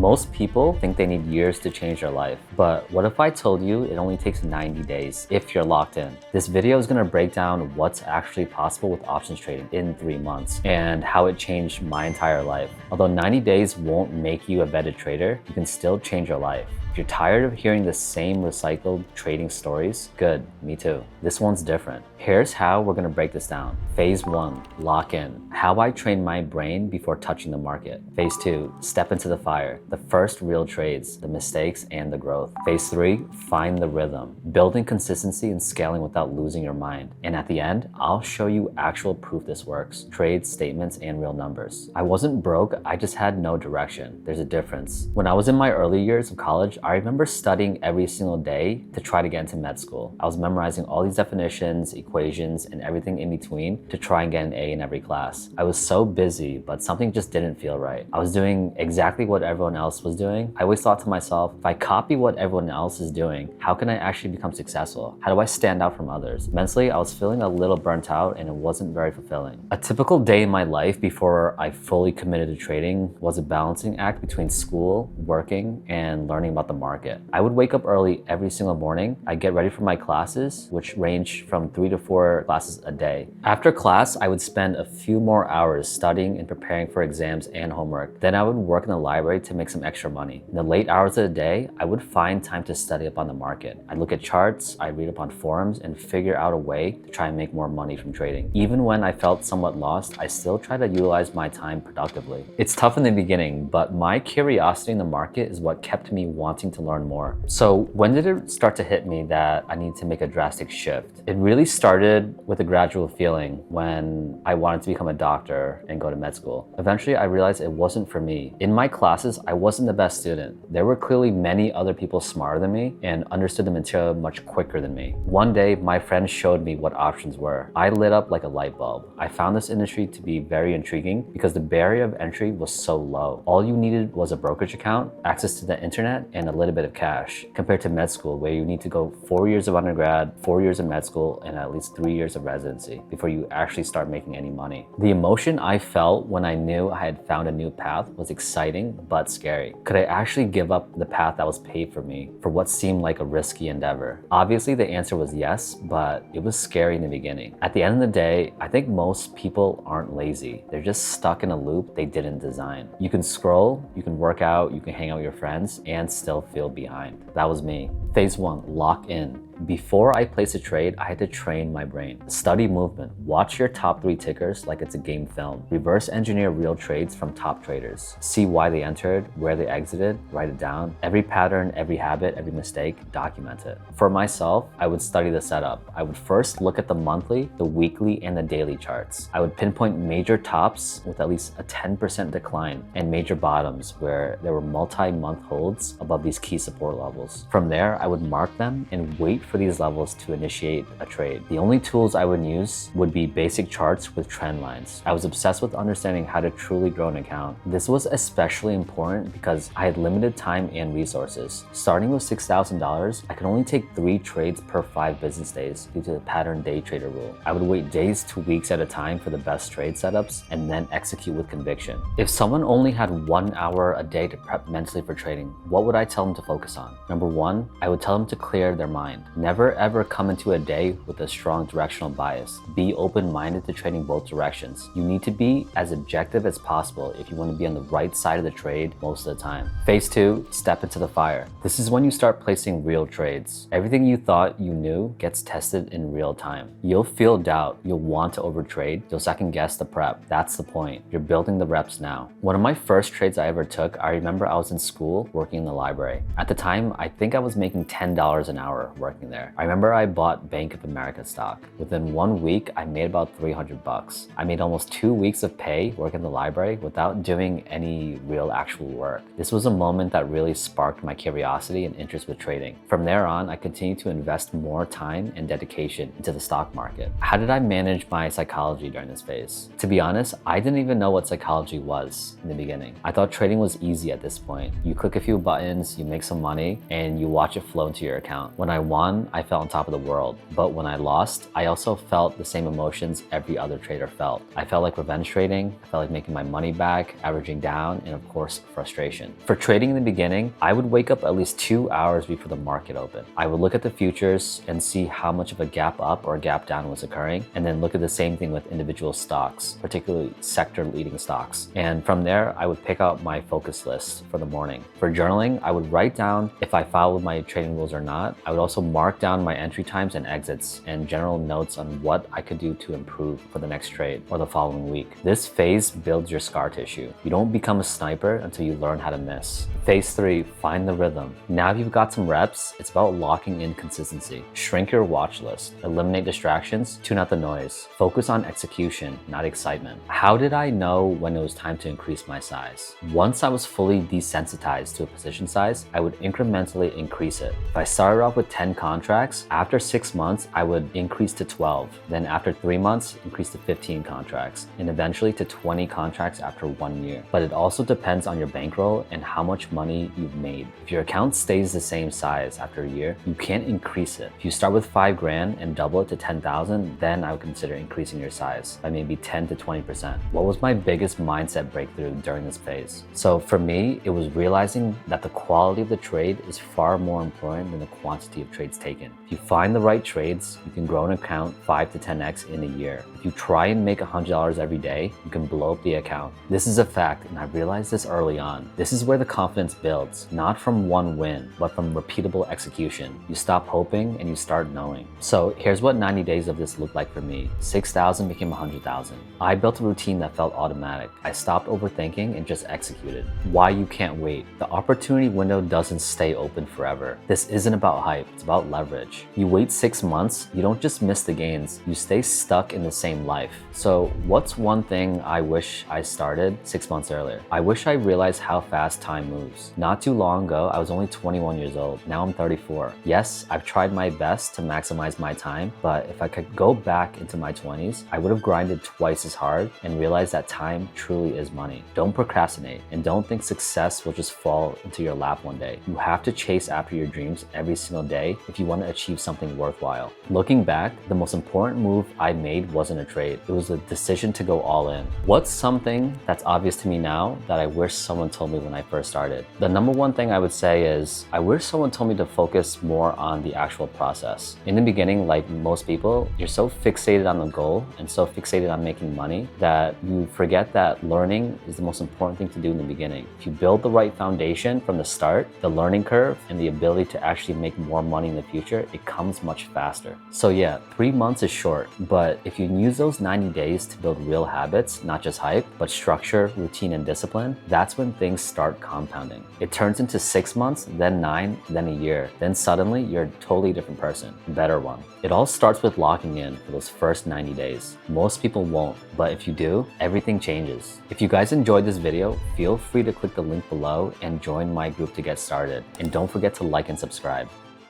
Most people think they need years to change their life, but what if I told you it only takes 90 days if you're locked in? This video is gonna break down what's actually possible with options trading in 3 months and how it changed my entire life. Although 90 days won't make you a vetted trader, you can still change your life. If you're tired of hearing the same recycled trading stories, good, me too. This one's different. Here's how we're gonna break this down. Phase 1, lock in. How I train my brain before touching the market. Phase 2, step into the fire. The first real trades, the mistakes and the growth. Phase 3, find the rhythm. Building consistency and scaling without losing your mind. And at the end, I'll show you actual proof this works. Trades, statements, and real numbers. I wasn't broke, I just had no direction. There's a difference. When I was in my early years of college, I remember studying every single day to try to get into med school. I was memorizing all these definitions, equations, and everything in between to try and get an A in every class. I was so busy, but something just didn't feel right. I was doing exactly what everyone else was doing. I always thought to myself, if I copy what everyone else is doing, how can I actually become successful? How do I stand out from others? Mentally, I was feeling a little burnt out and it wasn't very fulfilling. A typical day in my life before I fully committed to trading was a balancing act between school, working, and learning about the market. I would wake up early every single morning. I'd get ready for my classes, which ranged from 3 to 4 classes a day. After class, I would spend a few more hours studying and preparing for exams and homework. Then I would work in the library to make some extra money. In the late hours of the day, I would find time to study up on the market. I'd look at charts, I'd read up on forums, and figure out a way to try and make more money from trading. Even when I felt somewhat lost, I still try to utilize my time productively. It's tough in the beginning, but my curiosity in the market is what kept me wanting to learn more. So when did it start to hit me that I need to make a drastic shift? It really started with a gradual feeling when I wanted to become a doctor and go to med school. Eventually, I realized it wasn't for me. In my classes, I wasn't the best student. There were clearly many other people smarter than me and understood the material much quicker than me. One day, my friend showed me what options were. I lit up like a light bulb. I found this industry to be very intriguing because the barrier of entry was so low. All you needed was a brokerage account, access to the internet, and a little bit of cash, compared to med school where you need to go 4 years of undergrad, 4 years of med school, and at least 3 years of residency before you actually start making any money. The emotion I felt when I knew I had found a new path was exciting but scary. Could I actually give up the path that was paid for me for what seemed like a risky endeavor? Obviously the answer was yes, but it was scary in the beginning. At the end of the day, I think most people aren't lazy. They're just stuck in a loop they didn't design. You can scroll, you can work out, you can hang out with your friends, and still feel behind. That was me. Phase 1, lock in. Before I place a trade, I had to train my brain. Study movement. Watch your top 3 tickers like it's a game film. Reverse engineer real trades from top traders. See why they entered, where they exited, write it down. Every pattern, every habit, every mistake, document it. For myself, I would study the setup. I would first look at the monthly, the weekly, and the daily charts. I would pinpoint major tops with at least a 10% decline and major bottoms where there were multi-month holds above these key support levels. From there, I would mark them and wait for these levels to initiate a trade. The only tools I would use would be basic charts with trend lines. I was obsessed with understanding how to truly grow an account. This was especially important because I had limited time and resources. Starting with $6,000, I could only take 3 trades per 5 business days due to the pattern day trader rule. I would wait days to weeks at a time for the best trade setups and then execute with conviction. If someone only had 1 hour a day to prep mentally for trading, what would I tell them to focus on? Number 1, I would tell them to clear their mind. Never ever come into a day with a strong directional bias. Be open-minded to trading both directions. You need to be as objective as possible if you want to be on the right side of the trade most of the time. Phase 2, step into the fire. This is when you start placing real trades. Everything you thought you knew gets tested in real time. You'll feel doubt. You'll want to overtrade. You'll second guess the prep. That's the point. You're building the reps now. One of my first trades I ever took, I remember I was in school working in the library. At the time, I think I was making $10 an hour working there. I remember I bought Bank of America stock. Within 1 week, I made about $300. I made almost 2 weeks of pay working in the library without doing any real actual work. This was a moment that really sparked my curiosity and interest with trading. From there on, I continued to invest more time and dedication into the stock market. How did I manage my psychology during this phase? To be honest, I didn't even know what psychology was in the beginning. I thought trading was easy at this point. You click a few buttons, you make some money, and you watch it flow into your account. When I won, won, I felt on top of the world. But when I lost, I also felt the same emotions every other trader felt. I felt like revenge trading, I felt like making my money back, averaging down, and of course, frustration. For trading in the beginning, I would wake up at least 2 hours before the market opened. I would look at the futures and see how much of a gap up or a gap down was occurring, and then look at the same thing with individual stocks, particularly sector leading stocks. And from there, I would pick out my focus list for the morning. For journaling, I would write down if I followed my trading rules or not. I would also mark down my entry times and exits and general notes on what I could do to improve for the next trade or the following week. This phase builds your scar tissue. You don't become a sniper until you learn how to miss. Phase 3, find the rhythm. Now you've got some reps, it's about locking in consistency. Shrink your watch list, eliminate distractions, tune out the noise. Focus on execution, not excitement. How did I know when it was time to increase my size? Once I was fully desensitized to a position size, I would incrementally increase it. If I started off with 10 contracts, after 6 months, I would increase to 12. Then after 3 months, increase to 15 contracts, and eventually to 20 contracts after 1 year. But it also depends on your bankroll and how much money you've made. If your account stays the same size after a year, you can't increase it. If you start with 5 grand and double it to 10,000, then I would consider increasing your size by maybe 10 to 20%. What was my biggest mindset breakthrough during this phase? So for me, it was realizing that the quality of the trade is far more important than the quantity of trades taken. If you find the right trades, you can grow an account 5 to 10x in a year. If you try and make $100 every day, you can blow up the account. This is a fact, and I realized this early on. This is where the confidence builds, not from one win, but from repeatable execution. You stop hoping and you start knowing. So here's what 90 days of this looked like for me. 6,000 became 100,000. I built a routine that felt automatic. I stopped overthinking and just executed. Why you can't wait. The opportunity window doesn't stay open forever. This isn't about hype, it's about leverage. You wait 6 months, you don't just miss the gains, you stay stuck in the same life. So what's one thing I wish I started 6 months earlier? I wish I realized how fast time moves. Not too long ago, I was only 21 years old. Now I'm 34. Yes, I've tried my best to maximize my time, but if I could go back into my 20s, I would have grinded twice as hard and realized that time truly is money. Don't procrastinate and don't think success will just fall into your lap one day. You have to chase after your dreams every single day if you want to achieve something worthwhile. Looking back, the most important move I made wasn't a trade. It was a decision to go all in. What's something that's obvious to me now that I wish someone told me when I first started? The number one thing I would say is I wish someone told me to focus more on the actual process. In the beginning, like most people, you're so fixated on the goal and so fixated on making money that you forget that learning is the most important thing to do in the beginning. If you build the right foundation from the start, the learning curve and the ability to actually make more money in the future, it comes much faster. So yeah, 3 months is short, but if you use those 90 days to build real habits, not just hype, but structure, routine, and discipline, that's when things start compounding. It turns into 6 months, then 9, then a year. Then suddenly you're a totally different person, a better one. It all starts with locking in for those first 90 days. Most people won't, but if you do, everything changes. If you guys enjoyed this video, feel free to click the link below and join my group to get started. And don't forget to like and subscribe.